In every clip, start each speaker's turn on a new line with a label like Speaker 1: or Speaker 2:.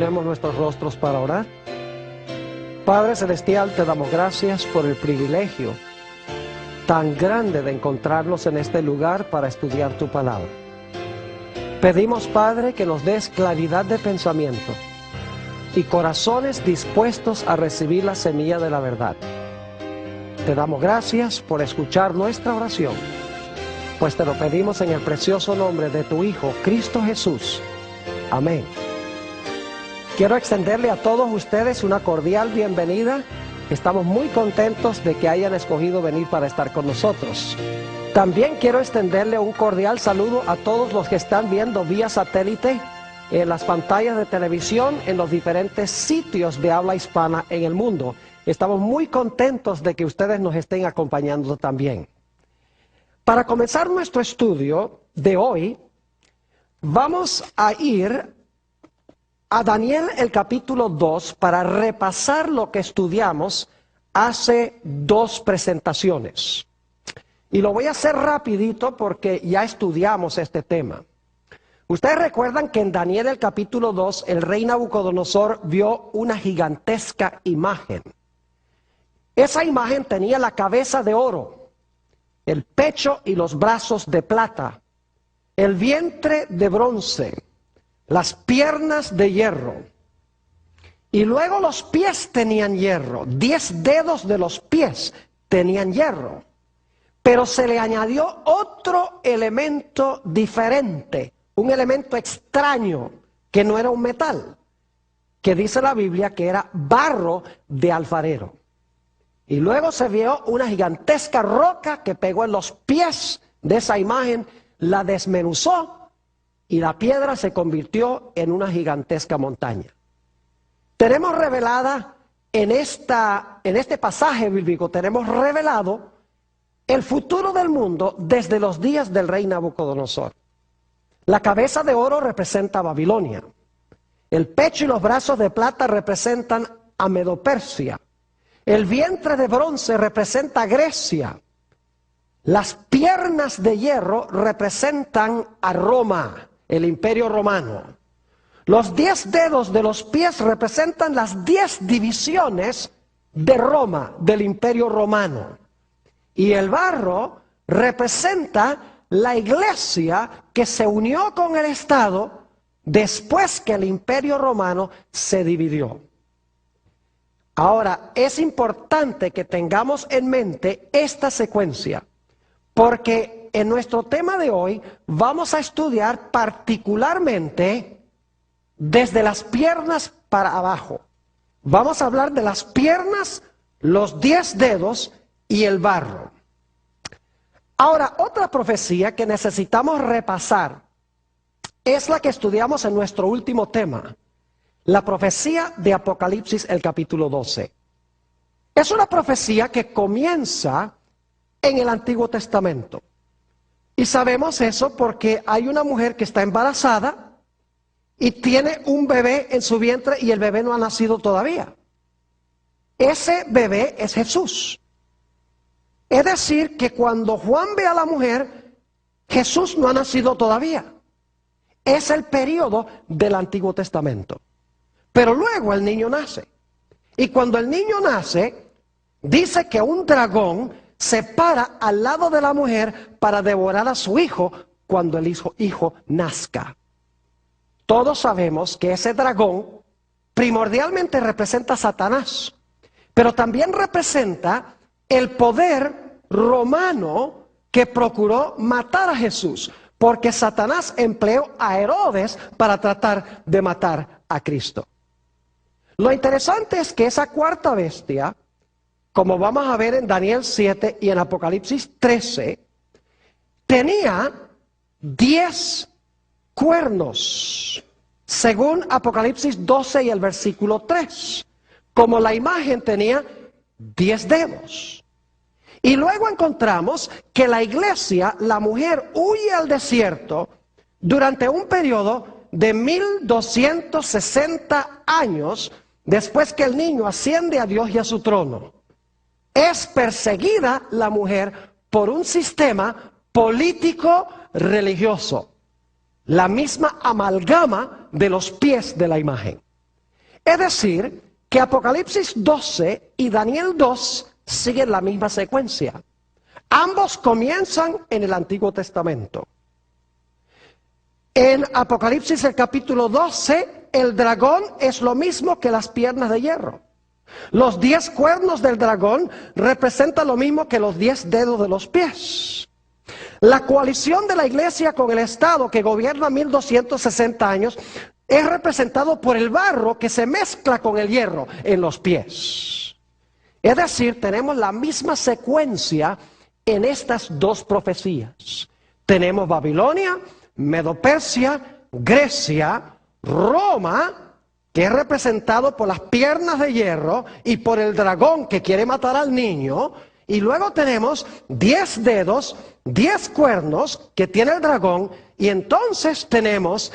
Speaker 1: Inclinemos nuestros rostros para orar. Padre Celestial, te damos gracias por el privilegio tan grande de encontrarnos en este lugar para estudiar tu palabra. Pedimos, Padre, que nos des claridad de pensamiento y corazones dispuestos a recibir la semilla de la verdad. Te damos gracias por escuchar nuestra oración, pues te lo pedimos en el precioso nombre de tu Hijo, Cristo Jesús. Amén. Quiero extenderle a todos ustedes una cordial bienvenida. Estamos muy contentos de que hayan escogido venir para estar con nosotros. También quiero extenderle un cordial saludo a todos los que están viendo vía satélite en las pantallas de televisión en los diferentes sitios de habla hispana en el mundo. Estamos muy contentos de que ustedes nos estén acompañando también. Para comenzar nuestro estudio de hoy, vamos a ir a Daniel el capítulo 2 para repasar lo que estudiamos hace 2 presentaciones. Y lo voy a hacer rapidito porque ya estudiamos este tema. Ustedes recuerdan que en Daniel el capítulo 2 el rey Nabucodonosor vio una gigantesca imagen. Esa imagen tenía la cabeza de oro, el pecho y los brazos de plata, el vientre de bronce, las piernas de hierro, y luego los pies tenían hierro, 10 dedos de los pies tenían hierro, pero se le añadió otro elemento diferente, un elemento extraño, que no era un metal, que dice la Biblia que era barro de alfarero. Y luego se vio una gigantesca roca que pegó en los pies de esa imagen, la desmenuzó, y la piedra se convirtió en una gigantesca montaña. Tenemos revelada en este pasaje bíblico, tenemos revelado el futuro del mundo desde los días del rey Nabucodonosor. La cabeza de oro representa a Babilonia. El pecho y los brazos de plata representan a Medo-Persia. El vientre de bronce representa a Grecia. Las piernas de hierro representan a Roma, el imperio romano. Los 10 dedos de los pies representan las 10 divisiones de Roma, del imperio romano. Y el barro representa la iglesia que se unió con el Estado después que el imperio romano se dividió. Ahora, es importante que tengamos en mente esta secuencia, porque en nuestro tema de hoy vamos a estudiar particularmente desde las piernas para abajo. Vamos a hablar de las piernas, los 10 dedos y el barro. Ahora, otra profecía que necesitamos repasar es la que estudiamos en nuestro último tema, la profecía de Apocalipsis, el capítulo 12. Es una profecía que comienza en el Antiguo Testamento. Y sabemos eso porque hay una mujer que está embarazada y tiene un bebé en su vientre y el bebé no ha nacido todavía. Ese bebé es Jesús. Es decir, que cuando Juan ve a la mujer, Jesús no ha nacido todavía. Es el periodo del Antiguo Testamento. Pero luego el niño nace. Y cuando el niño nace, dice que un dragón se para al lado de la mujer para devorar a su hijo cuando el hijo nazca. Todos sabemos que ese dragón primordialmente representa a Satanás, pero también representa el poder romano que procuró matar a Jesús, porque Satanás empleó a Herodes para tratar de matar a Cristo. Lo interesante es que esa cuarta bestia, como vamos a ver en Daniel 7 y en Apocalipsis 13, tenía 10 cuernos, según Apocalipsis 12 y el versículo 3, como la imagen tenía 10 dedos. Y luego encontramos que la iglesia, la mujer, huye al desierto durante un periodo de 1260 años después que el niño asciende a Dios y a su trono. Es perseguida la mujer por un sistema político religioso, la misma amalgama de los pies de la imagen. Es decir, que Apocalipsis 12 y Daniel 2 siguen la misma secuencia. Ambos comienzan en el Antiguo Testamento. En Apocalipsis el capítulo 12, el dragón es lo mismo que las piernas de hierro. Los 10 cuernos del dragón representan lo mismo que los 10 dedos de los pies. La coalición de la iglesia con el Estado que gobierna 1260 años es representado por el barro que se mezcla con el hierro en los pies. Es decir, tenemos la misma secuencia en estas dos profecías. Tenemos Babilonia, Medo-Persia, Grecia, Roma, que es representado por las piernas de hierro y por el dragón que quiere matar al niño. Y luego tenemos 10 dedos, 10 cuernos que tiene el dragón. Y entonces tenemos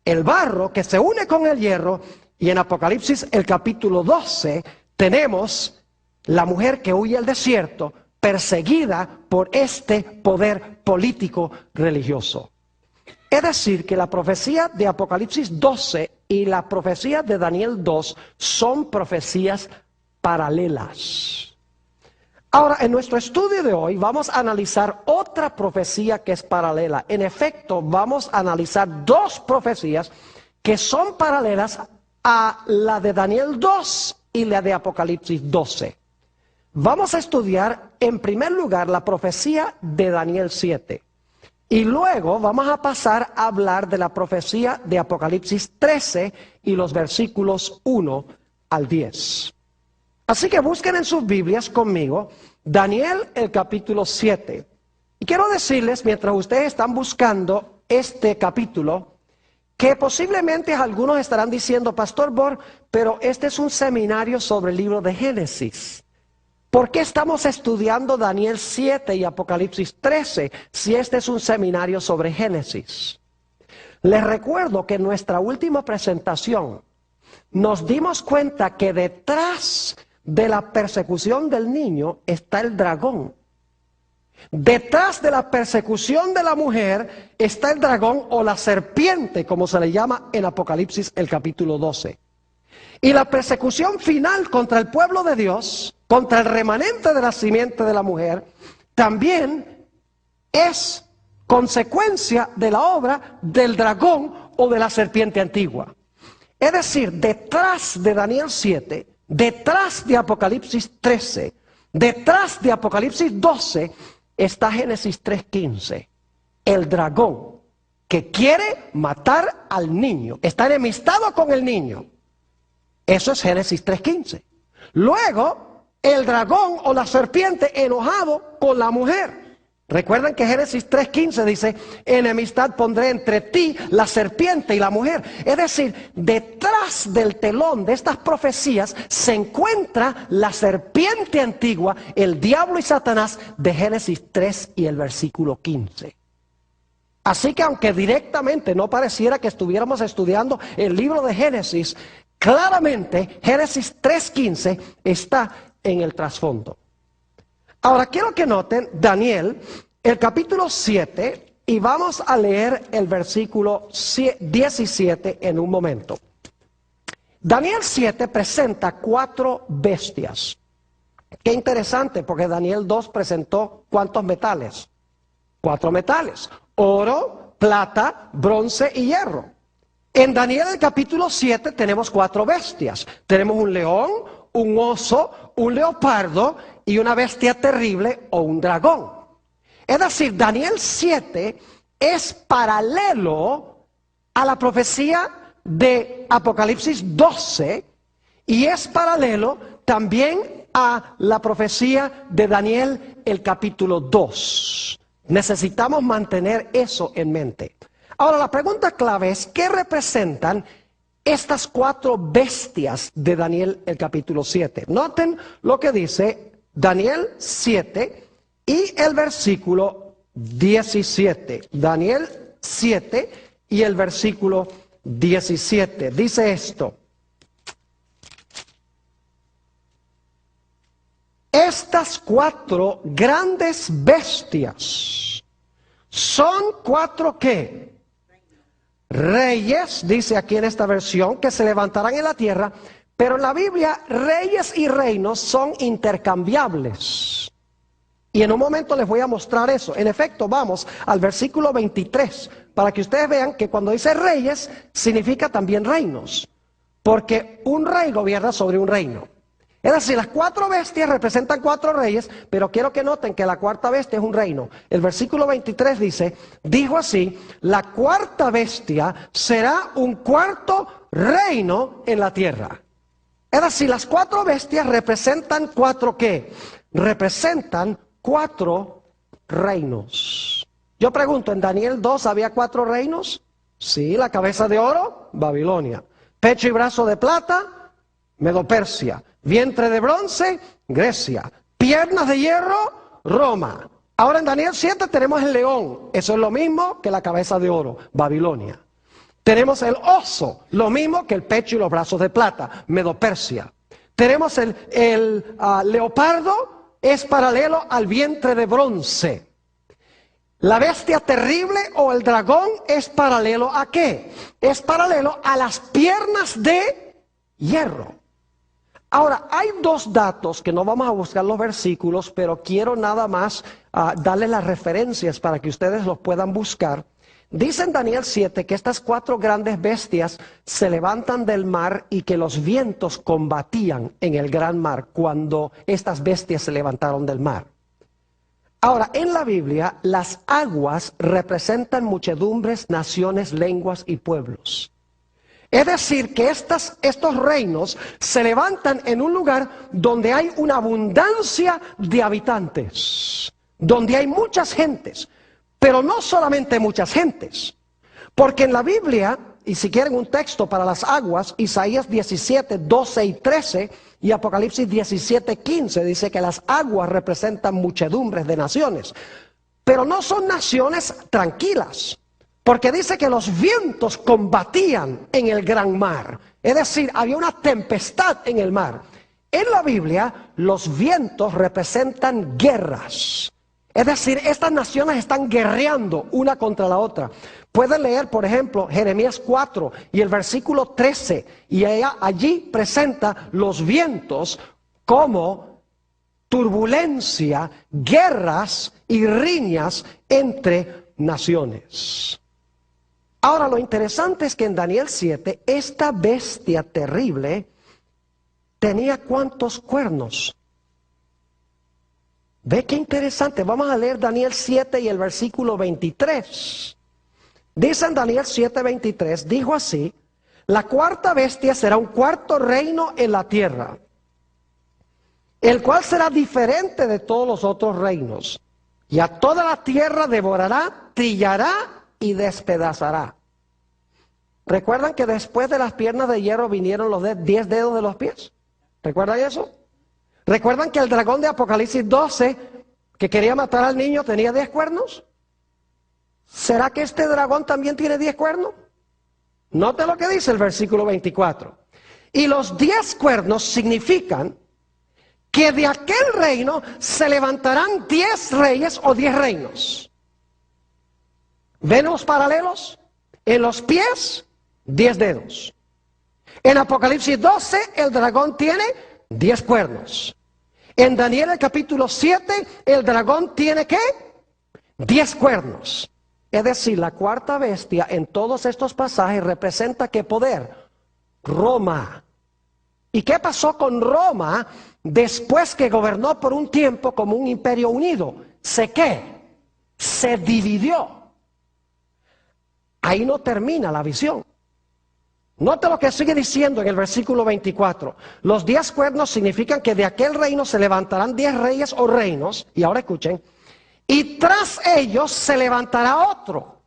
Speaker 1: el barro que se une con el hierro. Y en Apocalipsis el capítulo 12 tenemos la mujer que huye al desierto, perseguida por este poder político religioso. Es decir, que la profecía de Apocalipsis 12 y la profecía de Daniel 2 son profecías paralelas. Ahora, en nuestro estudio de hoy vamos a analizar otra profecía que es paralela. En efecto, vamos a analizar dos profecías que son paralelas a la de Daniel 2 y la de Apocalipsis 12. Vamos a estudiar en primer lugar la profecía de Daniel 7. Y luego vamos a pasar a hablar de la profecía de Apocalipsis 13 y los versículos 1 al 10. Así que busquen en sus Biblias conmigo Daniel el capítulo 7. Y quiero decirles, mientras ustedes están buscando este capítulo, que posiblemente algunos estarán diciendo, Pastor Bor, pero este es un seminario sobre el libro de Génesis. ¿Por qué estamos estudiando Daniel 7 y Apocalipsis 13 si este es un seminario sobre Génesis? Les recuerdo que en nuestra última presentación nos dimos cuenta que detrás de la persecución del niño está el dragón. Detrás de la persecución de la mujer está el dragón o la serpiente, como se le llama en Apocalipsis el capítulo 12. Y la persecución final contra el pueblo de Dios, contra el remanente de la simiente de la mujer, también es consecuencia de la obra del dragón o de la serpiente antigua. Es decir, detrás de Daniel 7, detrás de Apocalipsis 13, detrás de Apocalipsis 12, está Génesis 3:15. El dragón que quiere matar al niño, está enemistado con el niño. Eso es Génesis 3:15. Luego, el dragón o la serpiente enojado con la mujer. Recuerden que Génesis 3:15 dice, enemistad pondré entre ti, la serpiente y la mujer. Es decir, detrás del telón de estas profecías se encuentra la serpiente antigua, el diablo y Satanás de Génesis 3 y el versículo 15. Así que aunque directamente no pareciera que estuviéramos estudiando el libro de Génesis, claramente Génesis 3:15 está en el trasfondo. Ahora quiero que noten Daniel, el capítulo 7, y vamos a leer el versículo 17 en un momento. Daniel 7 presenta 4 bestias. Qué interesante, porque Daniel 2 presentó ¿cuántos metales? 4 metales: oro, plata, bronce y hierro. En Daniel el capítulo 7 tenemos 4 bestias. Tenemos un león, un oso, un leopardo y una bestia terrible o un dragón. Es decir, Daniel 7 es paralelo a la profecía de Apocalipsis 12 y es paralelo también a la profecía de Daniel el capítulo 2. Necesitamos mantener eso en mente. Ahora la pregunta clave es, ¿qué representan estas 4 bestias de Daniel el capítulo 7? Noten lo que dice Daniel 7 y el versículo 17. Daniel 7 y el versículo 17. Dice esto: estas 4 grandes bestias son 4 ¿qué? reyes, dice aquí en esta versión, que se levantarán en la tierra, pero en la Biblia reyes y reinos son intercambiables. Y en un momento les voy a mostrar eso. En efecto, vamos al versículo 23, para que ustedes vean que cuando dice reyes, significa también reinos. Porque un rey gobierna sobre un reino. Es decir, las 4 bestias representan 4 reyes, pero quiero que noten que la 4ª bestia es un reino. El versículo 23 dice, dijo así, la 4ª bestia será un 4º reino en la tierra. Es decir, las 4 bestias representan 4 ¿qué? Representan 4 reinos. Yo pregunto, ¿en Daniel 2 había 4 reinos? Sí, la cabeza de oro, Babilonia. Pecho y brazo de plata, Medo-Persia. Vientre de bronce, Grecia. Piernas de hierro, Roma. Ahora en Daniel 7 tenemos el león. Eso es lo mismo que la cabeza de oro, Babilonia. Tenemos el oso, lo mismo que el pecho y los brazos de plata, Medo-Persia. Tenemos el leopardo, es paralelo al vientre de bronce. La bestia terrible o el dragón es paralelo ¿a qué? Es paralelo a las piernas de hierro. Ahora, hay 2 datos que no vamos a buscar los versículos, pero quiero nada más darles las referencias para que ustedes los puedan buscar. Dice en Daniel 7 que estas 4 grandes bestias se levantan del mar y que los vientos combatían en el gran mar cuando estas bestias se levantaron del mar. Ahora, en la Biblia, las aguas representan muchedumbres, naciones, lenguas y pueblos. Es decir, que estos reinos se levantan en un lugar donde hay una abundancia de habitantes, donde hay muchas gentes, pero no solamente muchas gentes, porque en la Biblia, y si quieren un texto para las aguas, Isaías 17, 12 y 13 y Apocalipsis 17, 15 dice que las aguas representan muchedumbres de naciones, pero no son naciones tranquilas. Porque dice que los vientos combatían en el gran mar. Es decir, había una tempestad en el mar. En la Biblia, los vientos representan guerras. Es decir, estas naciones están guerreando una contra la otra. Pueden leer, por ejemplo, Jeremías 4 y el versículo 13. Y allí presenta los vientos como turbulencia, guerras y riñas entre naciones. Ahora, lo interesante es que en Daniel 7, esta bestia terrible tenía ¿cuántos cuernos? ¿Ve qué interesante? Vamos a leer Daniel 7 y el versículo 23. Dice en Daniel 7, 23, dijo así, la 4ª bestia será un 4º reino en la tierra, el cual será diferente de todos los otros reinos, y a toda la tierra devorará, trillará y despedazará. ¿Recuerdan que después de las piernas de hierro vinieron los 10 dedos de los pies? ¿Recuerdan eso? ¿Recuerdan que el dragón de Apocalipsis 12, que quería matar al niño, tenía 10 cuernos? ¿Será que este dragón también tiene 10 cuernos? Note lo que dice el versículo 24. Y los 10 cuernos significan que de aquel reino se levantarán 10 reyes o 10 reinos. ¿Ven los paralelos? En los pies, 10 dedos. En Apocalipsis 12, el dragón tiene 10 cuernos. En Daniel el capítulo 7, el dragón tiene ¿qué? 10 cuernos. Es decir, la 4ª bestia en todos estos pasajes representa ¿qué poder? Roma. ¿Y qué pasó con Roma después que gobernó por un tiempo como un imperio unido? Se dividió. Ahí no termina la visión. Note lo que sigue diciendo en el versículo 24. Los 10 cuernos significan que de aquel reino se levantarán 10 reyes o reinos. Y ahora escuchen. Y tras ellos se levantará otro.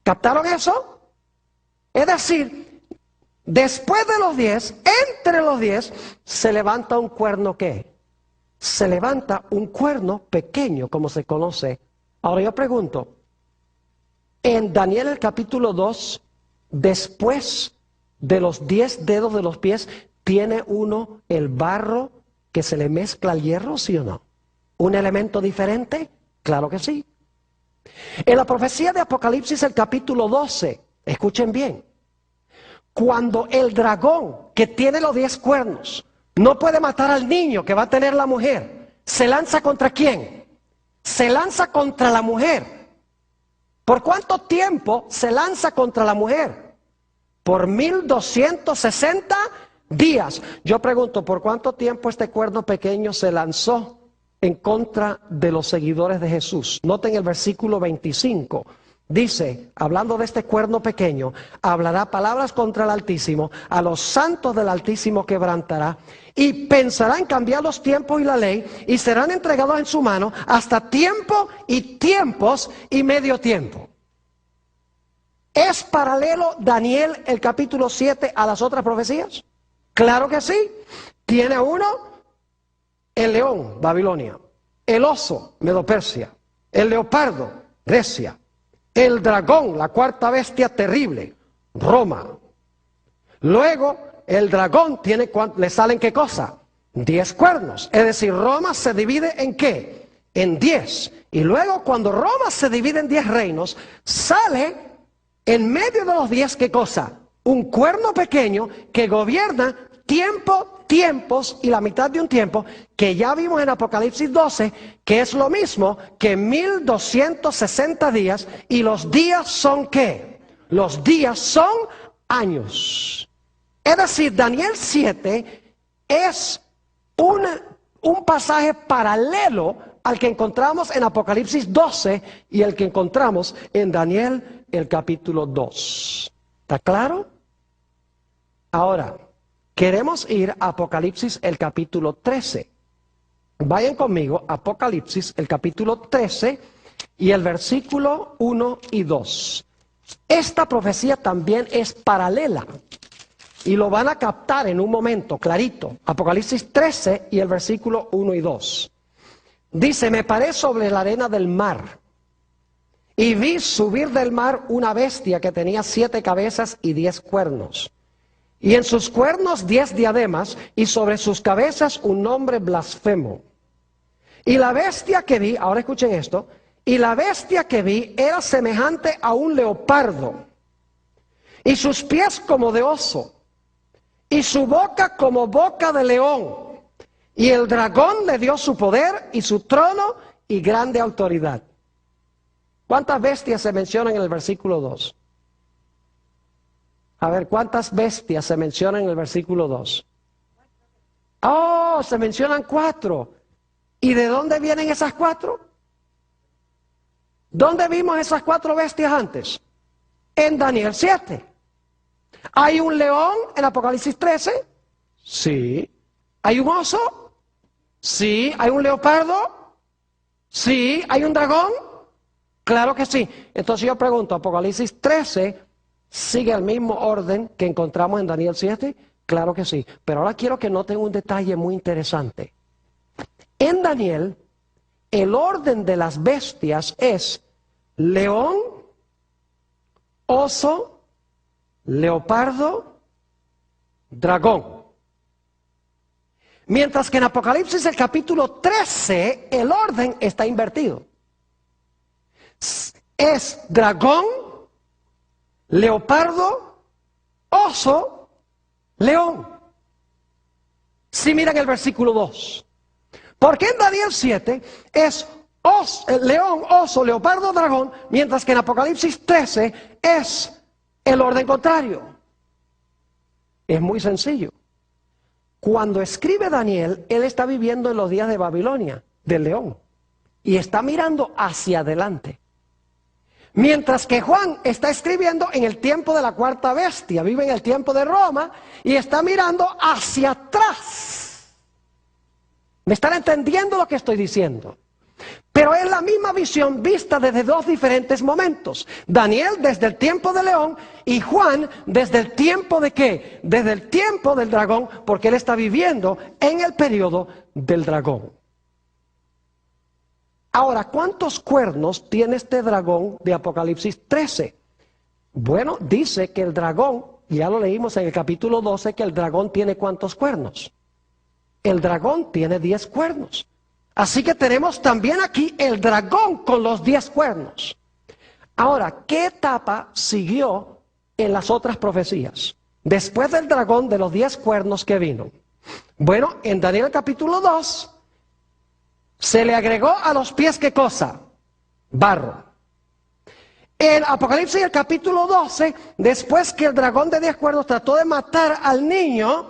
Speaker 1: ¿Captaron eso? Es decir, después de los 10, entre los 10, se levanta un cuerno ¿qué? Se levanta un cuerno pequeño, como se conoce. Ahora yo pregunto, en Daniel el capítulo 2, después de los 10 dedos de los pies, ¿tiene uno el barro que se le mezcla al hierro, sí o no? ¿Un elemento diferente? Claro que sí. En la profecía de Apocalipsis, el capítulo 12, escuchen bien, cuando el dragón que tiene los 10 cuernos no puede matar al niño que va a tener la mujer, ¿se lanza contra quién? Se lanza contra la mujer. ¿Por cuánto tiempo se lanza contra la mujer? Por 1260 días. Yo pregunto, ¿por cuánto tiempo este cuerno pequeño se lanzó en contra de los seguidores de Jesús? Noten el versículo 25. Dice, hablando de este cuerno pequeño, hablará palabras contra el Altísimo, a los santos del Altísimo quebrantará, y pensará en cambiar los tiempos y la ley, y serán entregados en su mano hasta tiempo y tiempos y medio tiempo. ¿Es paralelo Daniel el capítulo 7 a las otras profecías? Claro que sí. Tiene uno, el león, Babilonia, el oso, Medo-Persia, el leopardo, Grecia, el dragón, la cuarta bestia terrible, Roma. Luego, el dragón tiene, ¿le salen qué cosa? 10 cuernos. Es decir, Roma se divide ¿en qué? En 10. Y luego, cuando Roma se divide en 10 reinos, sale en medio de los 10, ¿qué cosa? Un cuerno pequeño que gobierna tiempos y la mitad de un tiempo, que ya vimos en Apocalipsis 12, que es lo mismo que 1260 días, y los días son ¿qué? Los días son años. Es decir, Daniel 7 es un pasaje paralelo al que encontramos en Apocalipsis 12 y el que encontramos en Daniel el capítulo 2. ¿Está claro? Ahora, queremos ir a Apocalipsis el capítulo 13. Vayan conmigo, Apocalipsis el capítulo 13 y el versículo 1 y 2. Esta profecía también es paralela y lo van a captar en un momento, clarito. Apocalipsis 13 y el versículo 1 y 2. Dice, me paré sobre la arena del mar y vi subir del mar una bestia que tenía 7 cabezas y 10 cuernos. Y en sus cuernos 10 diademas, y sobre sus cabezas un nombre blasfemo. Y la bestia que vi, ahora escuchen esto, y la bestia que vi era semejante a un leopardo, y sus pies como de oso, y su boca como boca de león. Y el dragón le dio su poder y su trono y grande autoridad. ¿Cuántas bestias se mencionan en el versículo 2? A ver, ¿cuántas bestias se mencionan en el versículo 2? Oh, se mencionan 4. ¿Y de dónde vienen esas 4? ¿Dónde vimos esas 4 bestias antes? En Daniel 7. ¿Hay un león en Apocalipsis 13? Sí. ¿Hay un oso? Sí. ¿Hay un leopardo? Sí. ¿Hay un dragón? Claro que sí. Entonces yo pregunto, Apocalipsis 13... ¿sigue el mismo orden que encontramos en Daniel 7? Claro que sí. Pero ahora quiero que noten un detalle muy interesante. En Daniel, el orden de las bestias es león, oso, leopardo, dragón. Mientras que en Apocalipsis el capítulo 13, el orden está invertido. Es dragón, leopardo, oso, león. Si miran el versículo 2. Porque en Daniel 7 es león, oso, leopardo, dragón, mientras que en Apocalipsis 13 es el orden contrario. Es muy sencillo. Cuando escribe Daniel, él está viviendo en los días de Babilonia, del león, y está mirando hacia adelante. Mientras que Juan está escribiendo en el tiempo de la cuarta bestia, vive en el tiempo de Roma y está mirando hacia atrás. ¿Me están entendiendo lo que estoy diciendo? Pero es la misma visión vista desde 2 diferentes momentos. Daniel desde el tiempo del león y Juan desde el tiempo de ¿qué? Desde el tiempo del dragón, porque él está viviendo en el periodo del dragón. Ahora, ¿cuántos cuernos tiene este dragón de Apocalipsis 13? Bueno, dice que el dragón, ya lo leímos en el capítulo 12, que el dragón tiene ¿cuántos cuernos? El dragón tiene 10 cuernos. Así que tenemos también aquí el dragón con los 10 cuernos. Ahora, ¿qué etapa siguió en las otras profecías? Después del dragón de los 10 cuernos que vino. Bueno, en Daniel capítulo 2, se le agregó a los pies, ¿qué cosa? Barro. En Apocalipsis, el capítulo 12, después que el dragón de 10 cuernos trató de matar al niño,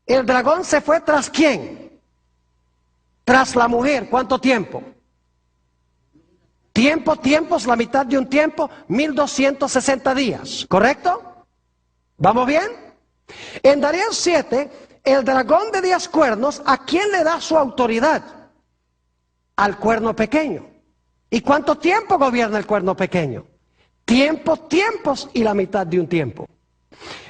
Speaker 1: el dragón se fue tras ¿quién? Tras la mujer. ¿Cuánto tiempo? Tiempos, la mitad de un tiempo, 1260 días. ¿Correcto? ¿Vamos bien? En Daniel 7, el dragón de 10 cuernos, ¿a quién le da su autoridad? Al cuerno pequeño. ¿Y cuánto tiempo gobierna el cuerno pequeño? Tiempos y la mitad de un tiempo.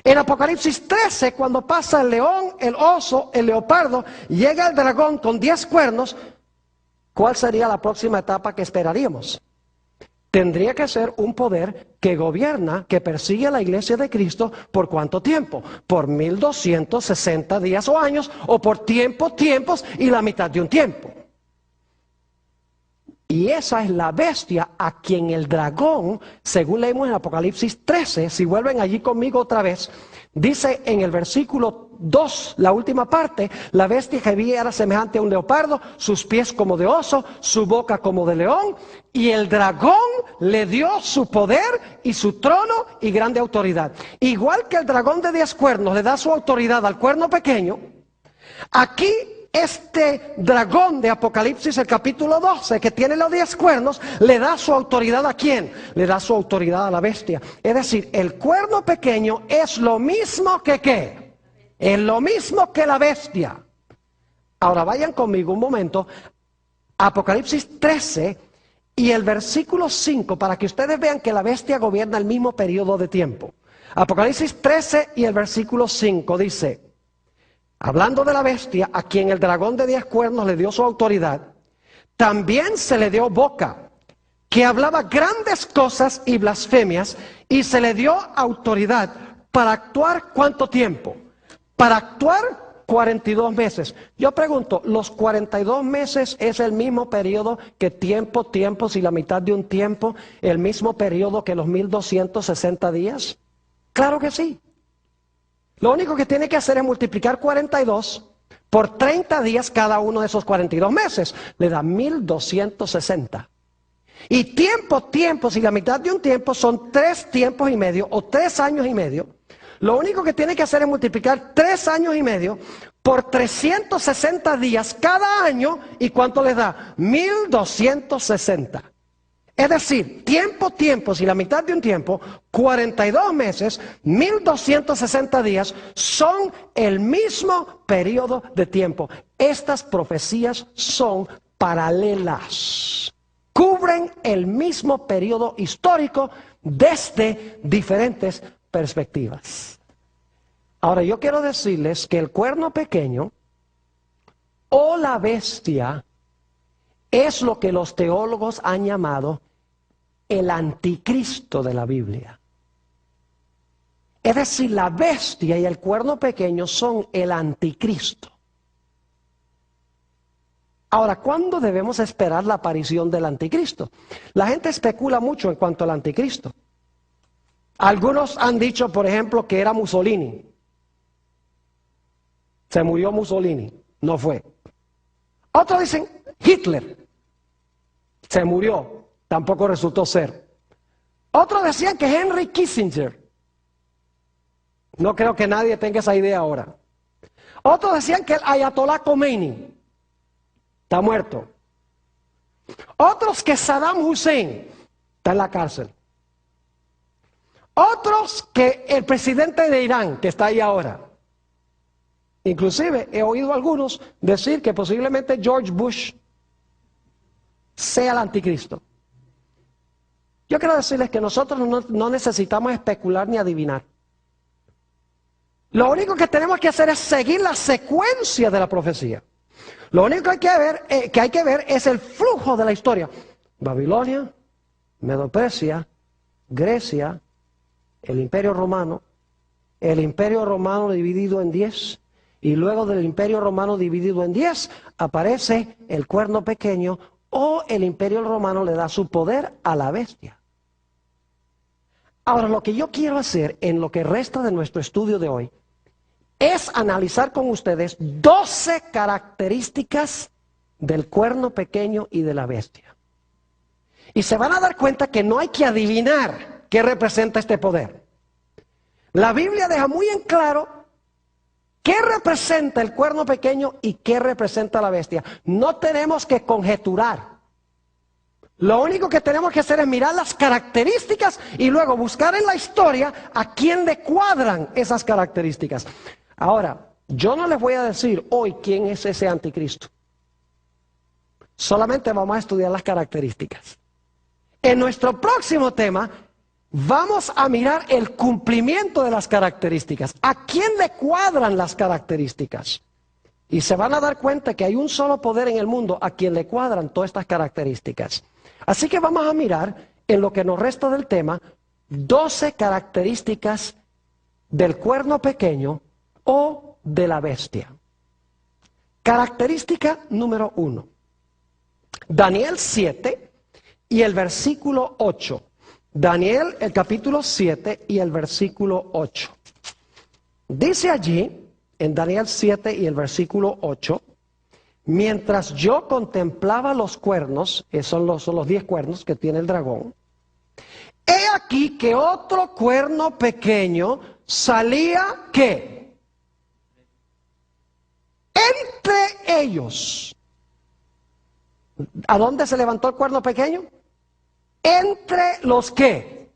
Speaker 1: En Apocalipsis 13, cuando pasa el león, el oso, el leopardo, llega el dragón con 10 cuernos, ¿cuál sería la próxima etapa que esperaríamos? Tendría que ser un poder que gobierna, que persigue a la iglesia de Cristo, ¿por cuánto tiempo? Por 1260 días o años, o por tiempos y la mitad de un tiempo. Y esa es la bestia a quien el dragón, según leemos en Apocalipsis 13, si vuelven allí conmigo otra vez, dice en el versículo 2, la última parte, la bestia que vi era semejante a un leopardo, sus pies como de oso, su boca como de león, y el dragón le dio su poder y su trono y grande autoridad. Igual que el dragón de 10 cuernos le da su autoridad al cuerno pequeño, aquí este dragón de Apocalipsis, el capítulo 12, que tiene los 10 cuernos, le da su autoridad ¿a quién? Le da su autoridad a la bestia. Es decir, el cuerno pequeño es lo mismo que ¿qué? Es lo mismo que la bestia. Ahora vayan conmigo un momento, Apocalipsis 13 y el versículo 5, para que ustedes vean que la bestia gobierna el mismo periodo de tiempo. Apocalipsis 13 y el versículo 5 dice: hablando de la bestia, a quien el dragón de 10 cuernos le dio su autoridad, también se le dio boca, que hablaba grandes cosas y blasfemias, y se le dio autoridad para actuar ¿cuánto tiempo? Para actuar 42 meses. Yo pregunto, ¿los 42 meses es el mismo periodo que tiempos y la mitad de un tiempo? ¿El mismo periodo que los 1260 días? Claro que sí. Lo único que tiene que hacer es multiplicar 42 por 30 días cada uno de esos 42 meses. Le da 1260. Y tiempos y la mitad de un tiempo son 3 tiempos y medio o 3 años y medio. Lo único que tiene que hacer es multiplicar 3 años y medio por 360 días cada año. ¿Y cuánto les da? 1260. Es decir, tiempos y la mitad de un tiempo, 42 meses, 1260 días, son el mismo periodo de tiempo. Estas profecías son paralelas. Cubren el mismo periodo histórico desde diferentes perspectivas. Ahora, yo quiero decirles que el cuerno pequeño o la bestia es lo que los teólogos han llamado el anticristo de la Biblia. Es decir, la bestia y el cuerno pequeño son el anticristo. Ahora, ¿cuándo debemos esperar la aparición del anticristo? La gente especula mucho en cuanto al anticristo. Algunos han dicho, por ejemplo, que era Mussolini. Se murió Mussolini, no fue. Otros dicen Hitler. Se murió, tampoco resultó ser. Otros decían que Henry Kissinger. No creo que nadie tenga esa idea ahora. Otros decían que el Ayatollah Khomeini está muerto. Otros que Saddam Hussein está en la cárcel. Otros que el presidente de Irán, que está ahí ahora. Inclusive he oído a algunos decir que posiblemente George Bush sea el anticristo. Yo quiero decirles que nosotros no necesitamos especular ni adivinar. Lo único que tenemos que hacer es seguir la secuencia de la profecía. Lo único que hay que ver es el flujo de la historia. Babilonia, Medo-Persia, Grecia, el Imperio Romano dividido en 10, Y luego del imperio romano dividido en 10, aparece el cuerno pequeño, o el imperio romano le da su poder a la bestia. Ahora, lo que yo quiero hacer en lo que resta de nuestro estudio de hoy es analizar con ustedes 12 características del cuerno pequeño y de la bestia. Y se van a dar cuenta que no hay que adivinar qué representa este poder. La Biblia deja muy en claro qué representa el cuerno pequeño y qué representa la bestia. No tenemos que conjeturar. Lo único que tenemos que hacer es mirar las características y luego buscar en la historia a quién le cuadran esas características. Ahora, yo no les voy a decir hoy quién es ese anticristo. Solamente vamos a estudiar las características. En nuestro próximo tema vamos a mirar el cumplimiento de las características. ¿A quién le cuadran las características? Y se van a dar cuenta que hay un solo poder en el mundo a quien le cuadran todas estas características. Así que vamos a mirar en lo que nos resta del tema 12 características del cuerno pequeño o de la bestia. Característica número 1. Daniel 7 y el versículo 8. Daniel, el capítulo 7 y el versículo 8. Dice allí, en Daniel 7 y el versículo 8, mientras yo contemplaba los cuernos, son los 10 cuernos que tiene el dragón, he aquí que otro cuerno pequeño salía, ¿qué? Entre ellos. ¿A dónde se levantó el cuerno pequeño? Entre los ¿qué?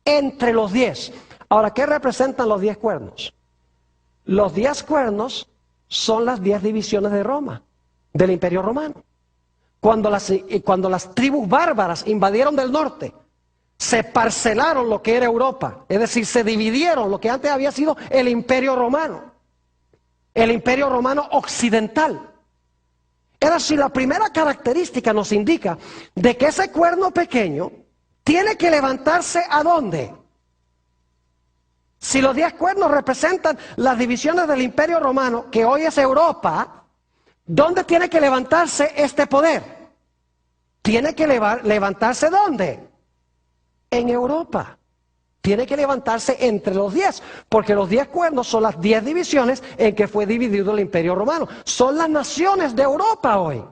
Speaker 1: Entre los 10. Ahora, ¿qué representan los 10 cuernos? Los 10 cuernos son las 10 divisiones de Roma, del Imperio Romano. Cuando las tribus bárbaras invadieron del norte, se parcelaron lo que era Europa, es decir, se dividieron lo que antes había sido el Imperio Romano, el Imperio Romano occidental. Es decir, la primera característica nos indica de que ese cuerno pequeño tiene que levantarse ¿a dónde? Si los 10 cuernos representan las divisiones del Imperio Romano, que hoy es Europa, ¿dónde tiene que levantarse este poder? Tiene que levantarse ¿dónde? En Europa. Tiene que levantarse entre los 10, porque los 10 cuernos son las 10 divisiones en que fue dividido el Imperio Romano. Son las naciones de Europa hoy.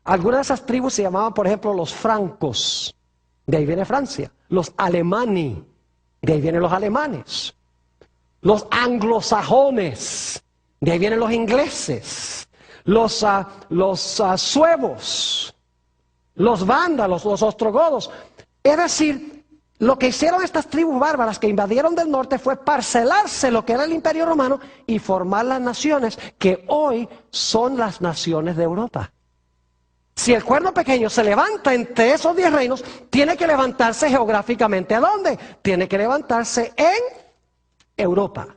Speaker 1: Algunas de esas tribus se llamaban, por ejemplo, los francos. De ahí viene Francia. Los alemanes. De ahí vienen los alemanes. Los anglosajones. De ahí vienen los ingleses. Los suevos. Los vándalos, los ostrogodos. Es decir, lo que hicieron estas tribus bárbaras que invadieron del norte fue parcelarse lo que era el Imperio Romano y formar las naciones que hoy son las naciones de Europa. Si el cuerno pequeño se levanta entre esos 10 reinos, tiene que levantarse geográficamente. ¿A dónde? Tiene que levantarse en Europa.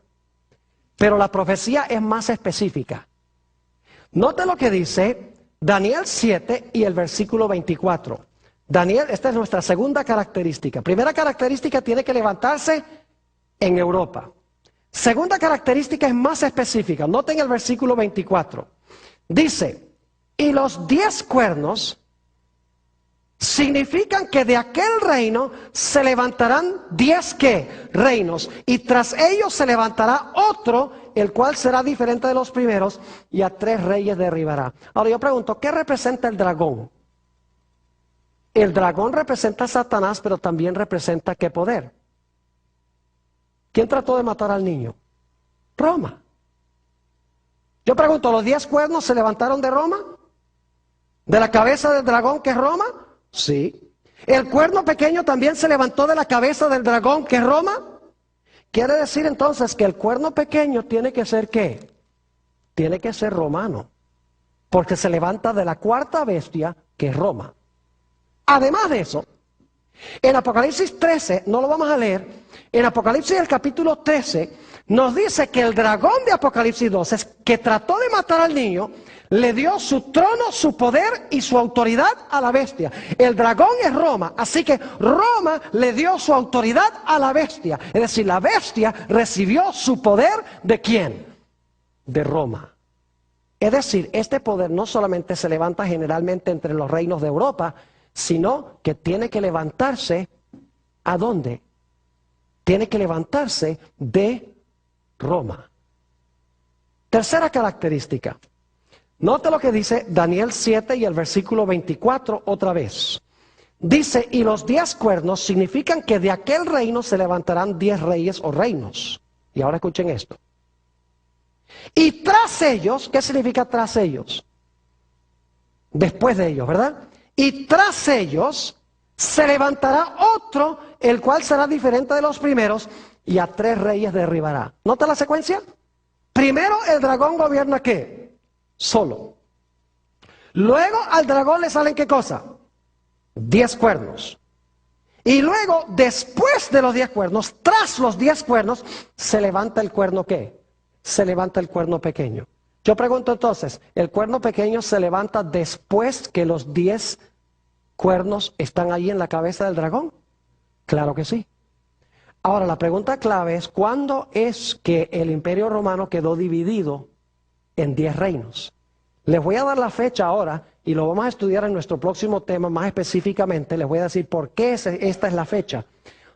Speaker 1: Pero la profecía es más específica. Note lo que dice Daniel 7 y el versículo 24. Daniel, esta es nuestra segunda característica. Primera característica, tiene que levantarse en Europa. Segunda característica es más específica. Noten el versículo 24. Dice, y los 10 cuernos significan que de aquel reino se levantarán 10 ¿qué? Reinos. Y tras ellos se levantará otro, el cual será diferente de los primeros, y a 3 reyes derribará. Ahora yo pregunto, ¿qué representa el dragón? El dragón representa a Satanás, pero también representa ¿qué poder? ¿Quién trató de matar al niño? Roma. Yo pregunto, ¿los 10 cuernos se levantaron de Roma? ¿De la cabeza del dragón que es Roma? Sí. ¿El cuerno pequeño también se levantó de la cabeza del dragón que es Roma? Quiere decir entonces que el cuerno pequeño tiene que ser ¿qué? Tiene que ser romano, porque se levanta de la cuarta bestia que es Roma. Además de eso, en Apocalipsis 13, no lo vamos a leer, en Apocalipsis el capítulo 13, nos dice que el dragón de Apocalipsis 12, que trató de matar al niño, le dio su trono, su poder y su autoridad a la bestia. El dragón es Roma, así que Roma le dio su autoridad a la bestia. Es decir, la bestia recibió su poder ¿de quién? de Roma. Es decir, este poder no solamente se levanta generalmente entre los reinos de Europa, sino que tiene que levantarse, ¿a dónde? Tiene que levantarse de Roma. Tercera característica. Note lo que dice Daniel 7 y el versículo 24 otra vez. Dice, y los 10 cuernos significan que de aquel reino se levantarán 10 reyes o reinos. Y ahora escuchen esto. Y tras ellos, ¿qué significa tras ellos? Después de ellos, ¿verdad? Y tras ellos se levantará otro, el cual será diferente de los primeros, y a 3 reyes derribará. ¿Nota la secuencia? Primero el dragón gobierna ¿qué? Solo. Luego al dragón le salen ¿qué cosa? 10 cuernos. Y luego, después de los 10 cuernos, tras los 10 cuernos, se levanta el cuerno ¿qué? Se levanta el cuerno pequeño. Yo pregunto entonces, ¿el cuerno pequeño se levanta después que los 10 cuernos están ahí en la cabeza del dragón? Claro que sí. Ahora, la pregunta clave es, ¿cuándo es que el Imperio Romano quedó dividido en 10 reinos? Les voy a dar la fecha ahora y lo vamos a estudiar en nuestro próximo tema más específicamente. Les voy a decir por qué esta es la fecha.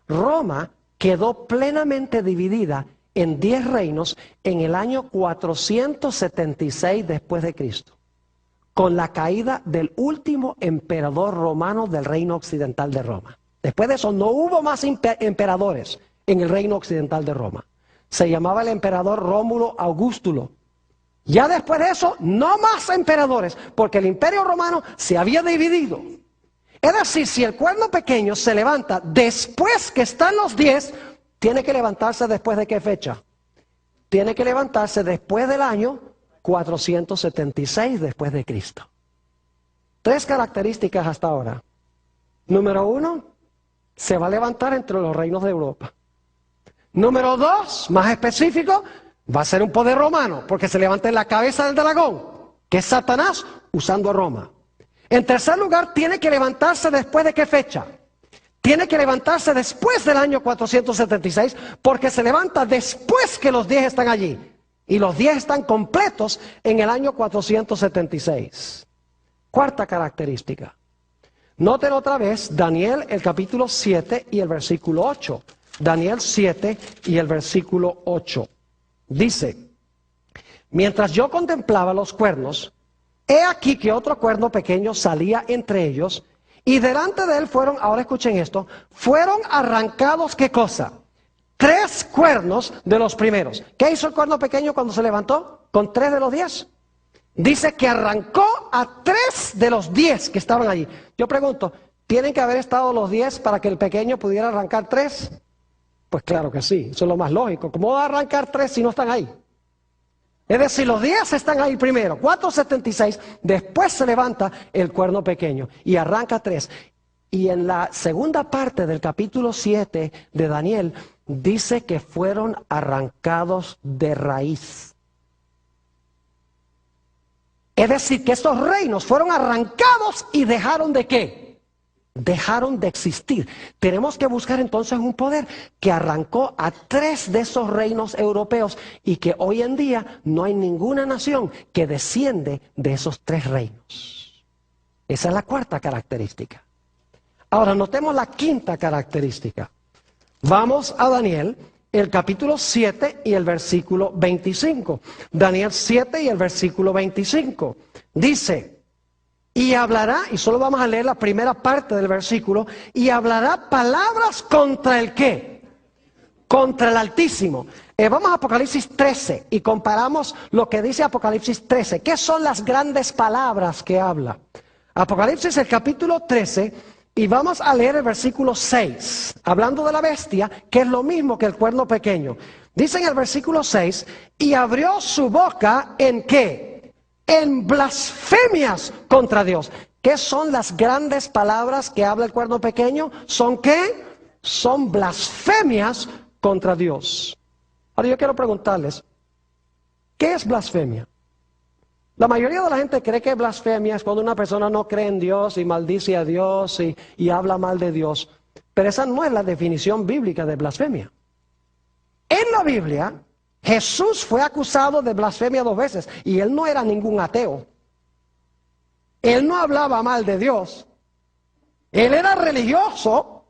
Speaker 1: Roma quedó plenamente dividida en 10 reinos en el año 476 después de Cristo, con la caída del último emperador romano del reino occidental de Roma. Después de eso no hubo más emperadores en el reino occidental de Roma. Se llamaba el emperador Rómulo Augustulo. Ya después de eso, no más emperadores, porque el imperio romano se había dividido. Es decir, si el cuerno pequeño se levanta después que están los 10, tiene que levantarse después de qué fecha? Tiene que levantarse después del año 476 después de Cristo. 3 características hasta ahora. Número 1, se va a levantar entre los reinos de Europa. Número 2, más específico, va a ser un poder romano, porque se levanta en la cabeza del dragón, que es Satanás, usando a Roma. En tercer lugar, tiene que levantarse después de qué fecha? Tiene que levantarse después del año 476, porque se levanta después que los 10 están allí. Y los 10 están completos en el año 476. Cuarta característica. Noten otra vez Daniel, el capítulo 7 y el versículo 8. Daniel 7 y el versículo 8. Dice, mientras yo contemplaba los cuernos, he aquí que otro cuerno pequeño salía entre ellos, y delante de él fueron, ahora escuchen esto, fueron arrancados, ¿qué cosa? 3 cuernos de los primeros. ¿Qué hizo el cuerno pequeño cuando se levantó? ¿Con 3 de los 10? Dice que arrancó a 3 de los 10 que estaban allí. Yo pregunto, ¿tienen que haber estado los 10 para que el pequeño pudiera arrancar 3? Pues claro que sí, eso es lo más lógico. ¿Cómo va a arrancar 3 si no están ahí? Es decir, los 10 están ahí primero, 476, después se levanta el cuerno pequeño y arranca 3. Y en la segunda parte del capítulo 7 de Daniel, dice que fueron arrancados de raíz. Es decir, que estos reinos fueron arrancados y dejaron de ¿qué? Dejaron de existir. Tenemos que buscar entonces un poder que arrancó a 3 de esos reinos europeos y que hoy en día no hay ninguna nación que desciende de esos 3 reinos. Esa es la cuarta característica. Ahora notemos la quinta característica. Vamos a Daniel, el capítulo 7 y el versículo 25. Daniel 7 y el versículo 25. Dice, y hablará, y solo vamos a leer la primera parte del versículo, y hablará palabras contra el ¿qué? Contra el Altísimo. Vamos a Apocalipsis 13 y comparamos lo que dice Apocalipsis 13. ¿Qué son las grandes palabras que habla? Apocalipsis, el capítulo 13, y vamos a leer el versículo 6, hablando de la bestia, que es lo mismo que el cuerno pequeño. Dice en el versículo 6, y abrió su boca ¿en qué? En blasfemias contra Dios. ¿Qué son las grandes palabras que habla el cuerno pequeño? ¿Son qué? Son blasfemias contra Dios. Ahora yo quiero preguntarles, ¿qué es blasfemia? La mayoría de la gente cree que blasfemia es cuando una persona no cree en Dios y maldice a Dios y habla mal de Dios. Pero esa no es la definición bíblica de blasfemia. En la Biblia, Jesús fue acusado de blasfemia 2 veces y él no era ningún ateo. Él no hablaba mal de Dios. Él era religioso,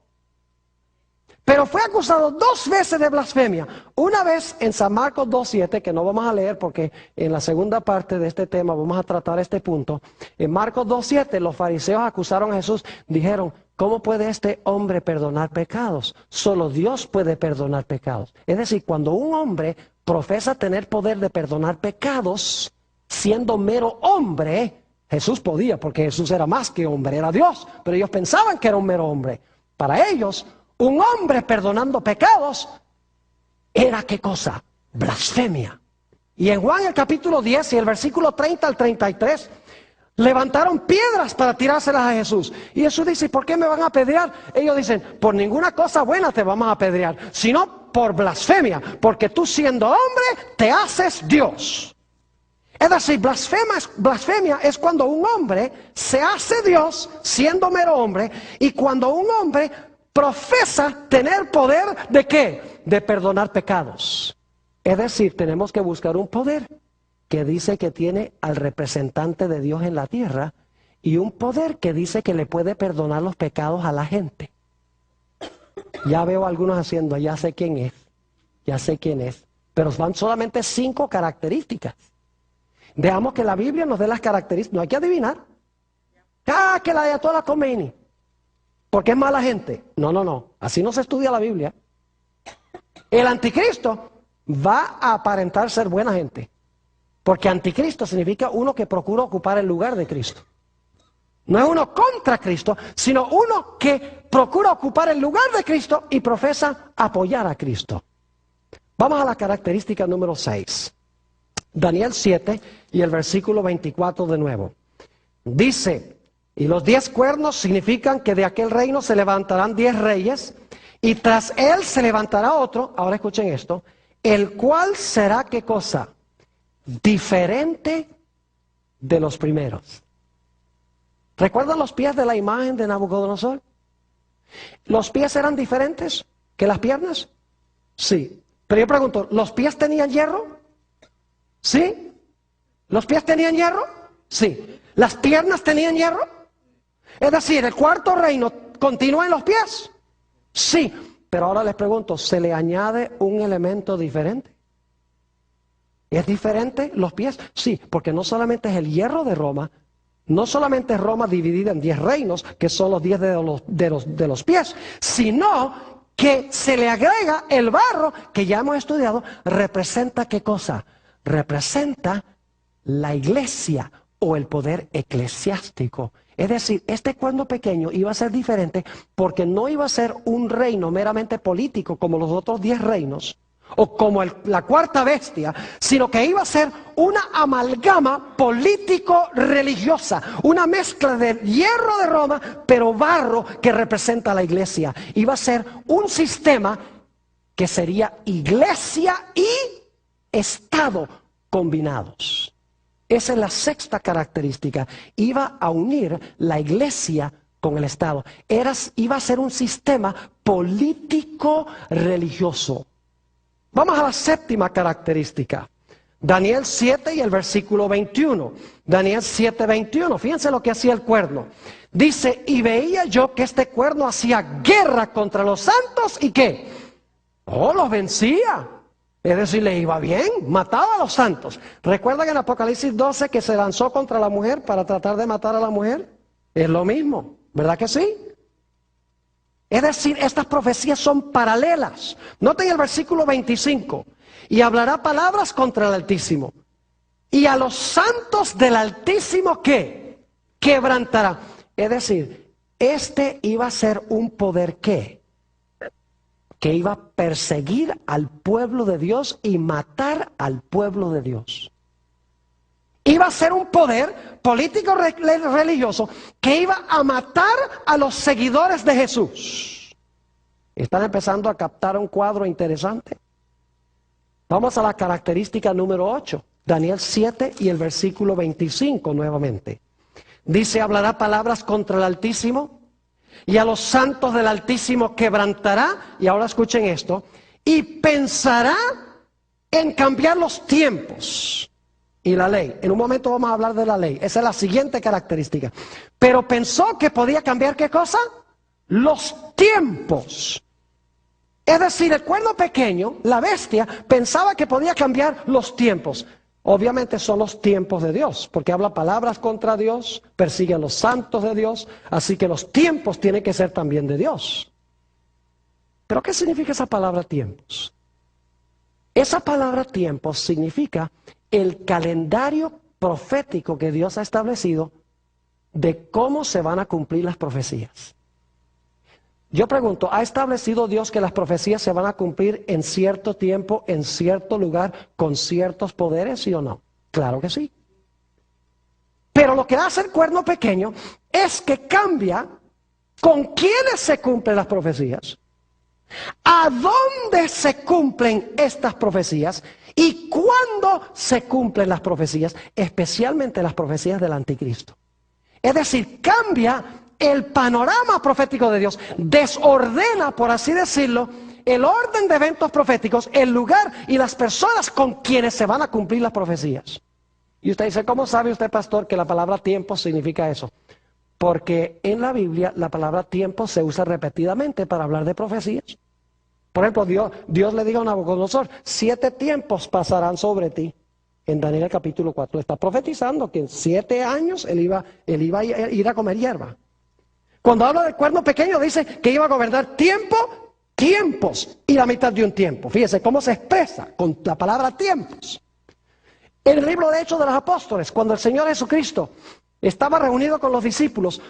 Speaker 1: pero fue acusado 2 veces de blasfemia. Una vez en San Marcos 2:7, que no vamos a leer porque en la segunda parte de este tema vamos a tratar este punto. En Marcos 2:7 los fariseos acusaron a Jesús, dijeron, ¿cómo puede este hombre perdonar pecados? Solo Dios puede perdonar pecados. Es decir, cuando un hombre profesa tener poder de perdonar pecados, siendo mero hombre, Jesús podía, porque Jesús era más que hombre, era Dios, pero ellos pensaban que era un mero hombre. Para ellos, un hombre perdonando pecados era ¿qué cosa? Blasfemia. Y en Juan el capítulo 10 y el versículo 30 al 33, levantaron piedras para tirárselas a Jesús. Y Jesús dice, ¿por qué me van a apedrear? Ellos dicen, por ninguna cosa buena te vamos a apedrear, sino por blasfemia, porque tú siendo hombre te haces Dios. Es decir, blasfemia es cuando un hombre se hace Dios siendo mero hombre, y cuando un hombre profesa tener poder ¿de qué? De perdonar pecados. Es decir, tenemos que buscar un poder que dice que tiene al representante de Dios en la tierra y un poder que dice que le puede perdonar los pecados a la gente. Ya veo a algunos haciendo, ya sé quién es, pero van solamente 5 características. Veamos que la Biblia nos dé las características, no hay que adivinar. Que la Ayatollah Khomeini, porque es mala gente. No, así no se estudia la Biblia. El anticristo va a aparentar ser buena gente, porque anticristo significa uno que procura ocupar el lugar de Cristo. No es uno contra Cristo, sino uno que procura ocupar el lugar de Cristo y profesa apoyar a Cristo. Vamos a la característica número 6. Daniel 7 y el versículo 24 de nuevo. Dice, y los 10 cuernos significan que de aquel reino se levantarán 10 reyes, y tras él se levantará otro, ahora escuchen esto, el cual será ¿qué cosa? Diferente de los primeros. ¿Recuerdan los pies de la imagen de Nabucodonosor? ¿Los pies eran diferentes que las piernas? Sí. Pero yo pregunto, ¿los pies tenían hierro? ¿Sí? ¿Los pies tenían hierro? Sí. ¿Las piernas tenían hierro? Es decir, ¿el cuarto reino continúa en los pies? Sí. Pero ahora les pregunto, ¿se le añade un elemento diferente? ¿Es diferente los pies? Sí, porque no solamente es el hierro de Roma, no solamente es Roma dividida en 10 reinos, que son los 10 de los pies, sino que se le agrega el barro, que ya hemos estudiado, representa ¿qué cosa? Representa la iglesia o el poder eclesiástico. Es decir, este cuerno pequeño iba a ser diferente porque no iba a ser un reino meramente político como los otros 10 reinos, o como la cuarta bestia, sino que iba a ser una amalgama político-religiosa, una mezcla de hierro de Roma, pero barro que representa a la iglesia. Iba a ser un sistema que sería iglesia y Estado combinados. Esa es la 6ª característica. Iba a unir la iglesia con el Estado. Iba a ser un sistema político-religioso. Vamos a la 7ª característica. Daniel 7 y el versículo 21. Daniel 7, 21. Fíjense lo que hacía el cuerno. Dice, y veía yo que este cuerno hacía guerra contra los santos y ¿qué? Los vencía. Es decir, le iba bien, mataba a los santos. ¿Recuerdan en Apocalipsis 12 que se lanzó contra la mujer para tratar de matar a la mujer? Es lo mismo, ¿verdad que sí? Es decir, estas profecías son paralelas. Noten el versículo 25. Y hablará palabras contra el Altísimo. Y a los santos del Altísimo, ¿qué? Quebrantará. Es decir, este iba a ser un poder ¿qué? Que iba a perseguir al pueblo de Dios y matar al pueblo de Dios. Iba a ser un poder político religioso que iba a matar a los seguidores de Jesús. ¿Están empezando a captar un cuadro interesante? Vamos a la característica número 8. Daniel 7 y el versículo 25 nuevamente. Dice, hablará palabras contra el Altísimo y a los santos del Altísimo quebrantará. Y ahora escuchen esto. Y pensará en cambiar los tiempos y la ley. En un momento vamos a hablar de la ley. Esa es la siguiente característica. Pero pensó que podía cambiar ¿qué cosa? Los tiempos. Es decir, el cuerno pequeño, la bestia, pensaba que podía cambiar los tiempos. Obviamente son los tiempos de Dios, porque habla palabras contra Dios, persigue a los santos de Dios, así que los tiempos tienen que ser también de Dios. ¿Pero qué significa esa palabra tiempos? Esa palabra tiempos significa el calendario profético que Dios ha establecido de cómo se van a cumplir las profecías. Yo pregunto, ¿ha establecido Dios que las profecías se van a cumplir en cierto tiempo, en cierto lugar, con ciertos poderes, sí o no? Claro que sí. Pero lo que hace el cuerno pequeño es que cambia con quiénes se cumplen las profecías, a dónde se cumplen estas profecías y cuándo se cumplen las profecías, especialmente las profecías del anticristo. Es decir, cambia el panorama profético de Dios, desordena, por así decirlo, el orden de eventos proféticos, el lugar y las personas con quienes se van a cumplir las profecías. Y usted dice, ¿cómo sabe usted, pastor, que la palabra tiempo significa eso? Porque en la Biblia la palabra tiempo se usa repetidamente para hablar de profecías. Por ejemplo, Dios le diga a Nabucodonosor, 7 tiempos pasarán sobre ti. En Daniel capítulo 4 está profetizando que en 7 años él iba a ir a comer hierba. Cuando habla del cuerno pequeño dice que iba a gobernar tiempos y la mitad de un tiempo. Fíjese cómo se expresa con la palabra tiempos. En el libro de Hechos de los Apóstoles, cuando el Señor Jesucristo estaba reunido con los discípulos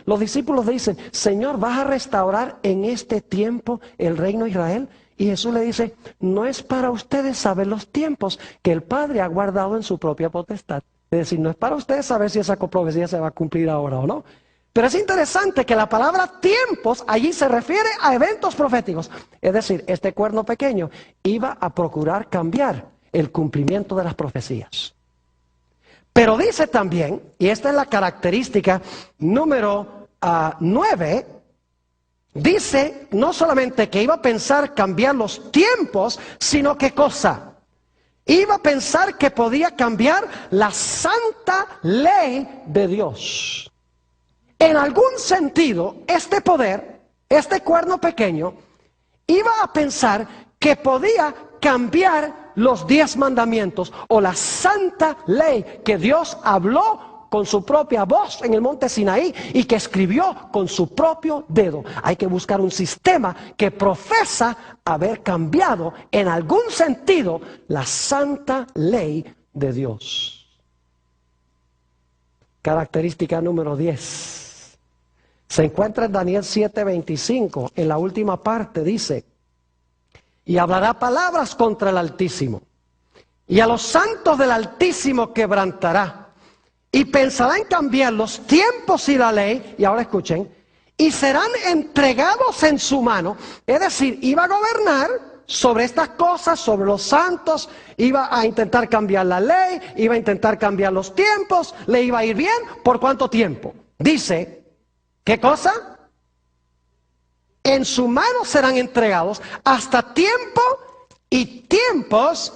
Speaker 1: dicen, Señor, ¿vas a restaurar en este tiempo el reino de Israel? Y Jesús le dice, no es para ustedes saber los tiempos que el Padre ha guardado en su propia potestad. Es decir, no es para ustedes saber si esa profecía se va a cumplir ahora o no. Pero es interesante que la palabra tiempos allí se refiere a eventos proféticos. Es decir, este cuerno pequeño iba a procurar cambiar el cumplimiento de las profecías. Pero dice también, y esta es la característica número 9, dice no solamente que iba a pensar cambiar los tiempos, sino que cosa. Iba a pensar que podía cambiar la santa ley de Dios. En algún sentido, este poder, este cuerno pequeño, iba a pensar que podía cambiar los 10 mandamientos o la santa ley que Dios habló con su propia voz en el monte Sinaí y que escribió con su propio dedo. Hay que buscar un sistema que profesa haber cambiado en algún sentido la santa ley de Dios. Característica número 10. Se encuentra en Daniel 7:25, en la última parte dice, y hablará palabras contra el Altísimo, y a los santos del Altísimo quebrantará, y pensará en cambiar los tiempos y la ley, y ahora escuchen, y serán entregados en su mano, es decir, iba a gobernar sobre estas cosas, sobre los santos, iba a intentar cambiar la ley, iba a intentar cambiar los tiempos, le iba a ir bien, ¿por cuánto tiempo? Dice, ¿qué cosa? En su mano serán entregados hasta tiempo y tiempos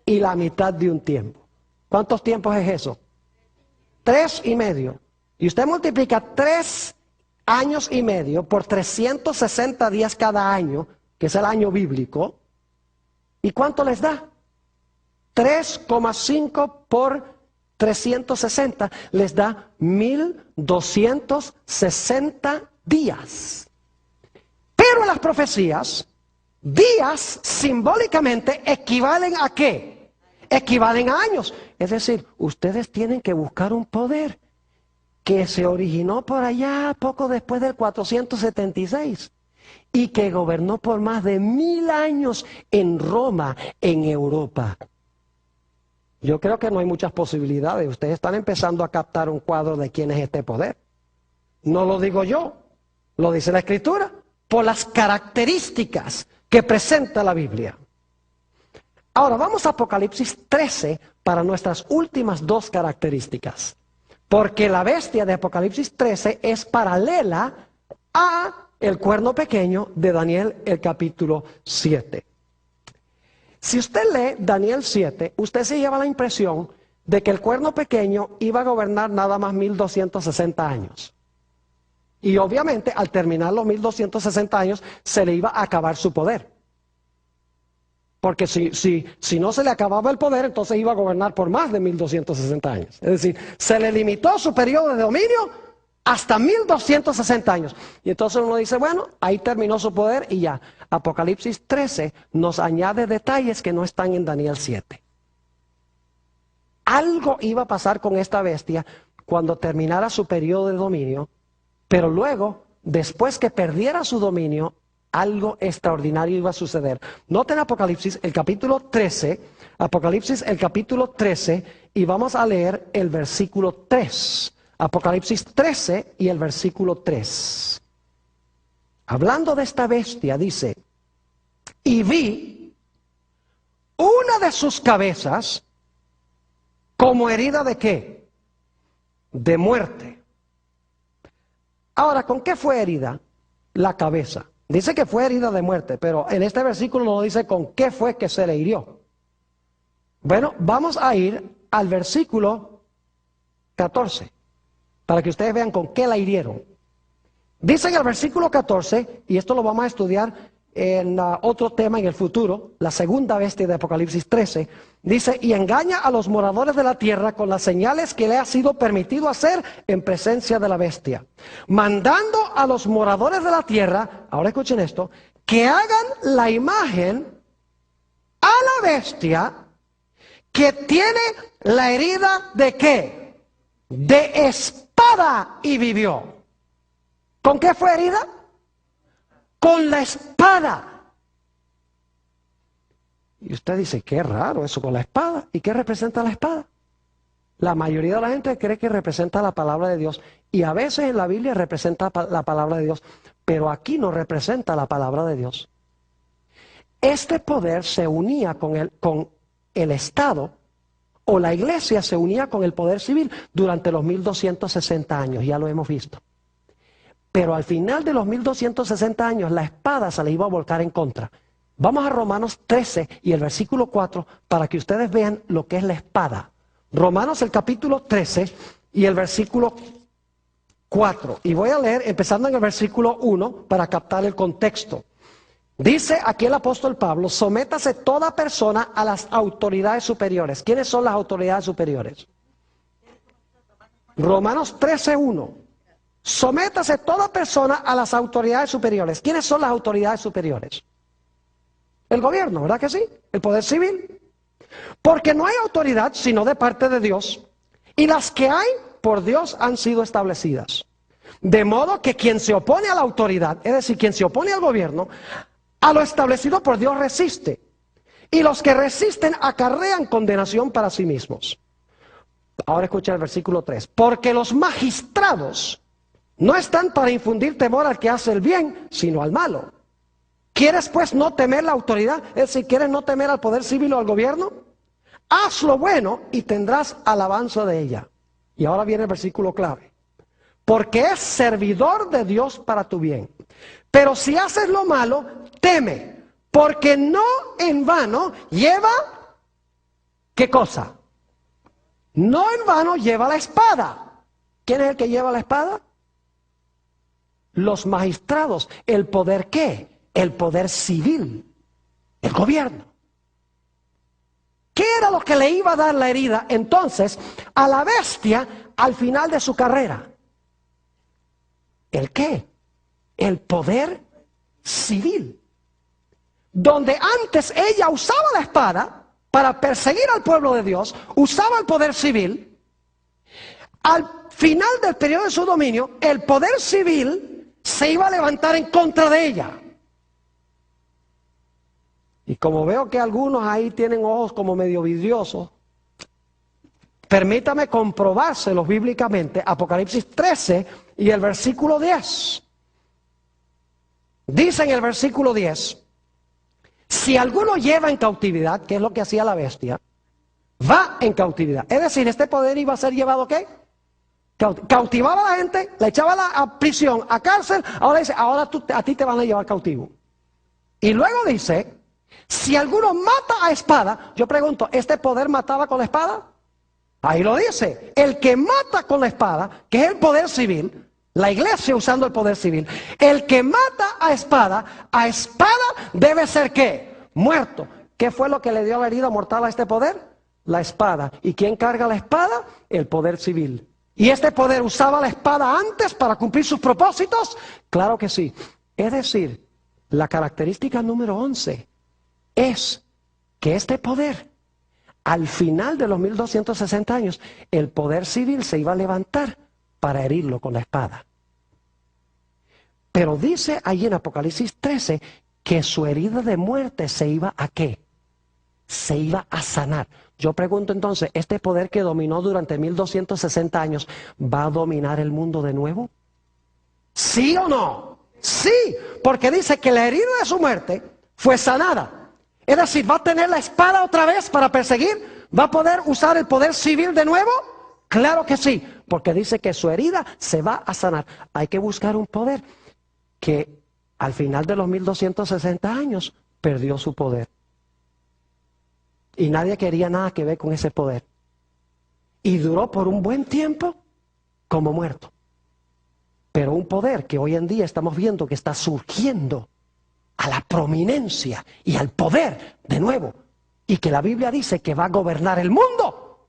Speaker 1: y la mitad de un tiempo. ¿Cuántos tiempos es eso? 3,5. Y usted multiplica 3 años y medio por 360 días cada año, que es el año bíblico. ¿Y cuánto les da? 3,5 por 360 les da 1260 días. Pero las profecías, días simbólicamente equivalen ¿a qué? Equivalen a años. Es decir, ustedes tienen que buscar un poder que se originó por allá poco después del 476 y que gobernó por más de 1000 años en Roma, en Europa. Yo creo que no hay muchas posibilidades. Ustedes están empezando a captar un cuadro de quién es este poder. No lo digo yo, lo dice la Escritura, por las características que presenta la Biblia. Ahora vamos a Apocalipsis 13 para nuestras últimas 2 características. Porque la bestia de Apocalipsis 13 es paralela a el cuerno pequeño de Daniel, el capítulo 7. Si usted lee Daniel 7, usted se lleva la impresión de que el cuerno pequeño iba a gobernar nada más 1260 años. Y obviamente al terminar los 1260 años se le iba a acabar su poder. Porque si no se le acababa el poder, entonces iba a gobernar por más de 1260 años. Es decir, se le limitó su periodo de dominio hasta 1260 años. Y entonces uno dice, bueno, ahí terminó su poder y ya. Apocalipsis 13 nos añade detalles que no están en Daniel 7. Algo iba a pasar con esta bestia cuando terminara su periodo de dominio, pero luego, después que perdiera su dominio, algo extraordinario iba a suceder. Noten Apocalipsis, el capítulo 13, Apocalipsis, el capítulo 13, y vamos a leer el versículo 3. Apocalipsis 13 y el versículo 3. Hablando de esta bestia, dice, y vi una de sus cabezas como herida ¿de qué? De muerte. Ahora, ¿con qué fue herida? La cabeza. Dice que fue herida de muerte, pero en este versículo no dice con qué fue que se le hirió. Bueno, vamos a ir al versículo 14, para que ustedes vean con qué la hirieron. Dice en el versículo 14, y esto lo vamos a estudiar en otro tema en el futuro, la segunda bestia de Apocalipsis 13, dice, y engaña a los moradores de la tierra con las señales que le ha sido permitido hacer en presencia de la bestia, mandando a los moradores de la tierra, ahora escuchen esto, que hagan la imagen a la bestia que tiene la herida ¿de qué? De espada y vivió. ¿Con qué fue herida? Con la espada. Y usted dice, qué raro eso con la espada. ¿Y qué representa la espada? La mayoría de la gente cree que representa la palabra de Dios. Y a veces en la Biblia representa la palabra de Dios. Pero aquí no representa la palabra de Dios. Este poder se unía con el Estado, o la iglesia se unía con el poder civil durante los 1260 años. Ya lo hemos visto. Pero al final de los 1260 años, la espada se le iba a volcar en contra. Vamos a Romanos 13 y el versículo 4 para que ustedes vean lo que es la espada. Romanos el capítulo 13 y el versículo 4. Y voy a leer empezando en el versículo 1 para captar el contexto. Dice aquí el apóstol Pablo, sométase toda persona a las autoridades superiores. ¿Quiénes son las autoridades superiores? Romanos 13:1. Sométase toda persona a las autoridades superiores. ¿Quiénes son las autoridades superiores? El gobierno, ¿verdad que sí? El poder civil. Porque no hay autoridad sino de parte de Dios. Y las que hay por Dios han sido establecidas. De modo que quien se opone a la autoridad, es decir, quien se opone al gobierno, a lo establecido por Dios resiste. Y los que resisten acarrean condenación para sí mismos. Ahora escucha el versículo 3. Porque los magistrados no están para infundir temor al que hace el bien, sino al malo. ¿Quieres pues no temer la autoridad? Es decir, ¿quieres no temer al poder civil o al gobierno? Haz lo bueno y tendrás alabanza de ella. Y ahora viene el versículo clave. Porque es servidor de Dios para tu bien. Pero si haces lo malo, teme. Porque no en vano lleva, ¿qué cosa? No en vano lleva la espada. ¿Quién es el que lleva la espada? Los magistrados. ¿El poder qué? El poder civil. El gobierno. ¿Qué era lo que le iba a dar la herida entonces a la bestia al final de su carrera? ¿El qué? El poder civil. Donde antes ella usaba la espada para perseguir al pueblo de Dios, usaba el poder civil. Al final del periodo de su dominio, el poder civil se iba a levantar en contra de ella. Y como veo que algunos ahí tienen ojos como medio vidriosos, permítame comprobárselos bíblicamente. Apocalipsis 13 y el versículo 10. Dice en el versículo 10, si alguno lleva en cautividad, que es lo que hacía la bestia, va en cautividad. Es decir, este poder iba a ser llevado ¿qué? Cautivaba a la gente, la echaba a prisión, a cárcel, ahora dice, ahora a ti te van a llevar cautivo. Y luego dice Si alguno mata a espada, yo pregunto, ¿este poder mataba con la espada? Ahí lo dice, el que mata con la espada, que es el poder civil, la iglesia usando el poder civil, el que mata a espada debe ser ¿qué? Muerto. ¿Qué fue lo que le dio la herida mortal a este poder? La espada. ¿Y quién carga la espada? El poder civil. ¿Y este poder usaba la espada antes para cumplir sus propósitos? Claro que sí. Es decir, la característica número 11 es que este poder, al final de los 1260 años, el poder civil se iba a levantar para herirlo con la espada. Pero dice ahí en Apocalipsis 13 que su herida de muerte se iba a ¿qué? Se iba a sanar. Yo pregunto entonces, ¿este poder que dominó durante 1260 años va a dominar el mundo de nuevo? ¿Sí o no? Sí, porque dice que la herida de su muerte fue sanada. Es decir, ¿va a tener la espada otra vez para perseguir? ¿Va a poder usar el poder civil de nuevo? Claro que sí, porque dice que su herida se va a sanar. Hay que buscar un poder que al final de los 1260 años perdió su poder. Y nadie quería nada que ver con ese poder. Y duró por un buen tiempo como muerto. Pero un poder que hoy en día estamos viendo que está surgiendo a la prominencia y al poder de nuevo. Y que la Biblia dice que va a gobernar el mundo.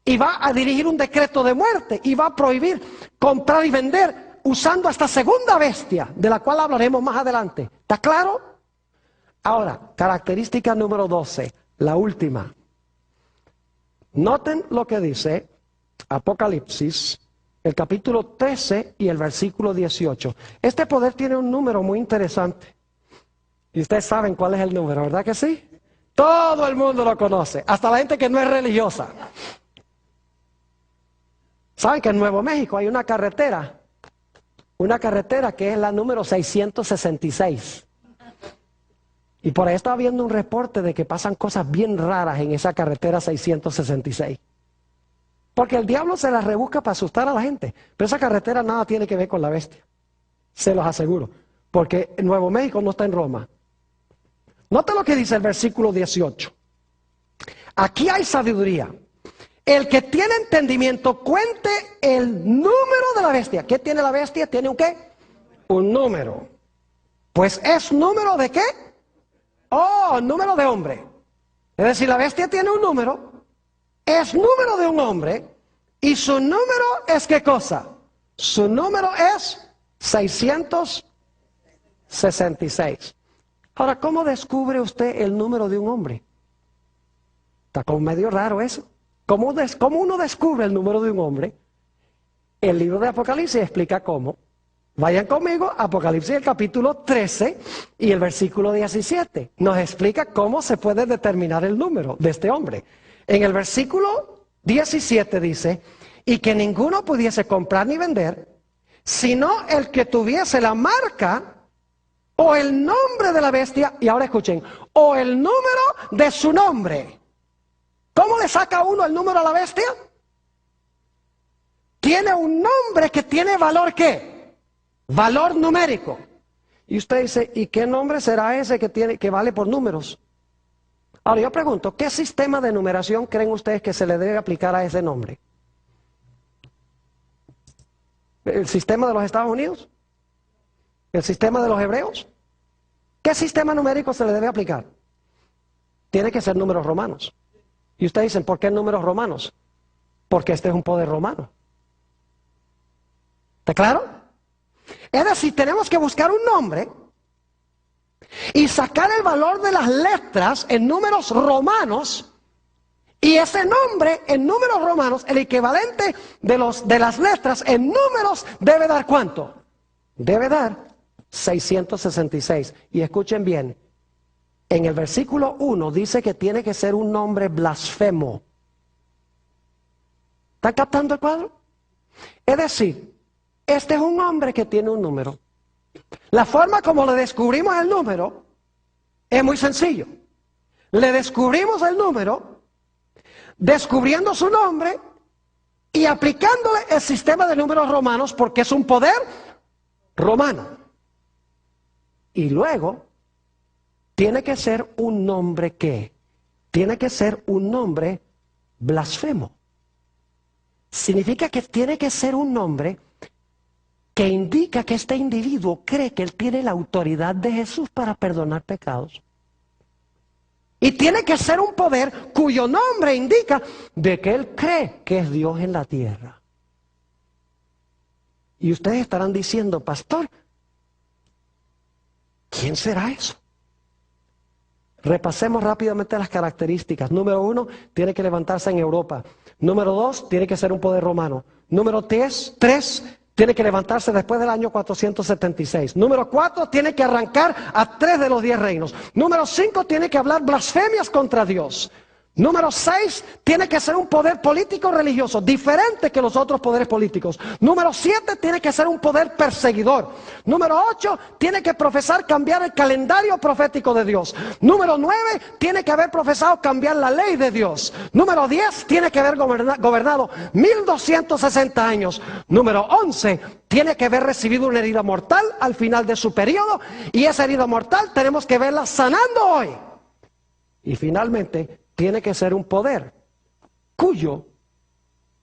Speaker 1: Y va a dirigir un decreto de muerte. Y va a prohibir comprar y vender usando esta segunda bestia, de la cual hablaremos más adelante. ¿Está claro? Ahora, característica número 12. La última. Noten lo que dice Apocalipsis, el capítulo 13 y el versículo 18. Este poder tiene un número muy interesante. Y ustedes saben cuál es el número, ¿verdad que sí? Todo el mundo lo conoce, hasta la gente que no es religiosa. ¿Saben que en Nuevo México hay una carretera que es la número 666? Y por ahí estaba viendo un reporte de que pasan cosas bien raras en esa carretera 666. Porque el diablo se la rebusca para asustar a la gente. Pero esa carretera nada tiene que ver con la bestia. Se los aseguro. Porque Nuevo México no está en Roma. Nota lo que dice el versículo 18. Aquí hay sabiduría. El que tiene entendimiento cuente el número de la bestia. ¿Qué tiene la bestia? ¿Tiene un qué? Un número. Pues es número de qué? Oh, número de hombre. Es decir, la bestia tiene un número, es número de un hombre, y su número es ¿qué cosa? Su número es 666. Ahora, ¿cómo descubre usted el número de un hombre? Está como medio raro eso. ¿Cómo uno descubre el número de un hombre? El libro de Apocalipsis explica cómo. Vayan conmigo, Apocalipsis el capítulo 13 y el versículo 17. Nos explica cómo se puede determinar el número de este hombre. En el versículo 17 dice, y que ninguno pudiese comprar ni vender, sino el que tuviese la marca o el nombre de la bestia, y ahora escuchen, o el número de su nombre. ¿Cómo le saca uno el número a la bestia? Tiene un nombre que tiene valor ¿qué? Valor numérico. Y usted dice, ¿y qué nombre será ese que vale por números? Ahora yo pregunto, ¿qué sistema de numeración creen ustedes que se le debe aplicar a ese nombre? ¿El sistema de los Estados Unidos? ¿El sistema de los hebreos? ¿Qué sistema numérico se le debe aplicar? Tiene que ser números romanos. Y ustedes dicen, ¿por qué números romanos? Porque este es un poder romano. ¿Está claro? Es decir, tenemos que buscar un nombre y sacar el valor de las letras en números romanos, y ese nombre en números romanos, el equivalente de las letras en números, debe dar ¿cuánto? Debe dar 666. Y escuchen bien, en el versículo 1 dice que tiene que ser un nombre blasfemo. ¿Están captando el cuadro? Es decir, este es un hombre que tiene un número. La forma como le descubrimos el número es muy sencillo. Le descubrimos el número, descubriendo su nombre y aplicándole el sistema de números romanos, porque es un poder romano. Y luego tiene que ser un nombre que, tiene que ser un nombre blasfemo. Significa que tiene que ser un nombre que indica que este individuo cree que él tiene la autoridad de Jesús para perdonar pecados. Y tiene que ser un poder cuyo nombre indica de que él cree que es Dios en la tierra. Y ustedes estarán diciendo, pastor, ¿quién será eso? Repasemos rápidamente las características. Número 1, tiene que levantarse en Europa. Número 2, tiene que ser un poder romano. Número 3, tiene que levantarse después del año 476. Número 4, tiene que arrancar a 3 de los 10 reinos. Número 5, tiene que hablar blasfemias contra Dios. Número 6, tiene que ser un poder político religioso, diferente que los otros poderes políticos. Número 7, tiene que ser un poder perseguidor. Número 8, tiene que profesar cambiar el calendario profético de Dios. Número 9, tiene que haber profesado cambiar la ley de Dios. Número 10, tiene que haber gobernado 1260 años. Número 11, tiene que haber recibido una herida mortal al final de su periodo, y esa herida mortal tenemos que verla sanando hoy. Y finalmente, tiene que ser un poder cuyo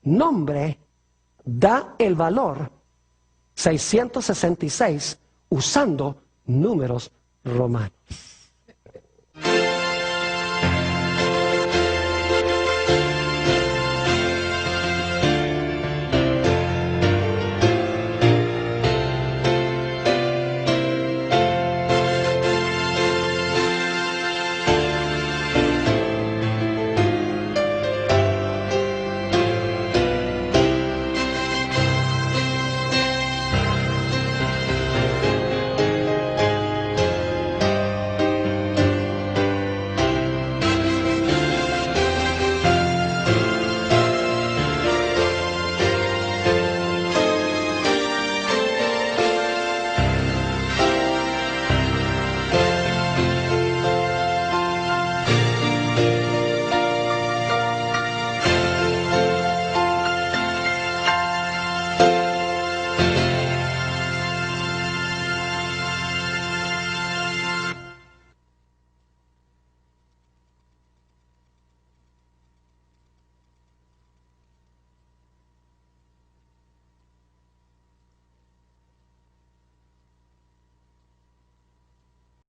Speaker 1: nombre da el valor 666 usando números romanos.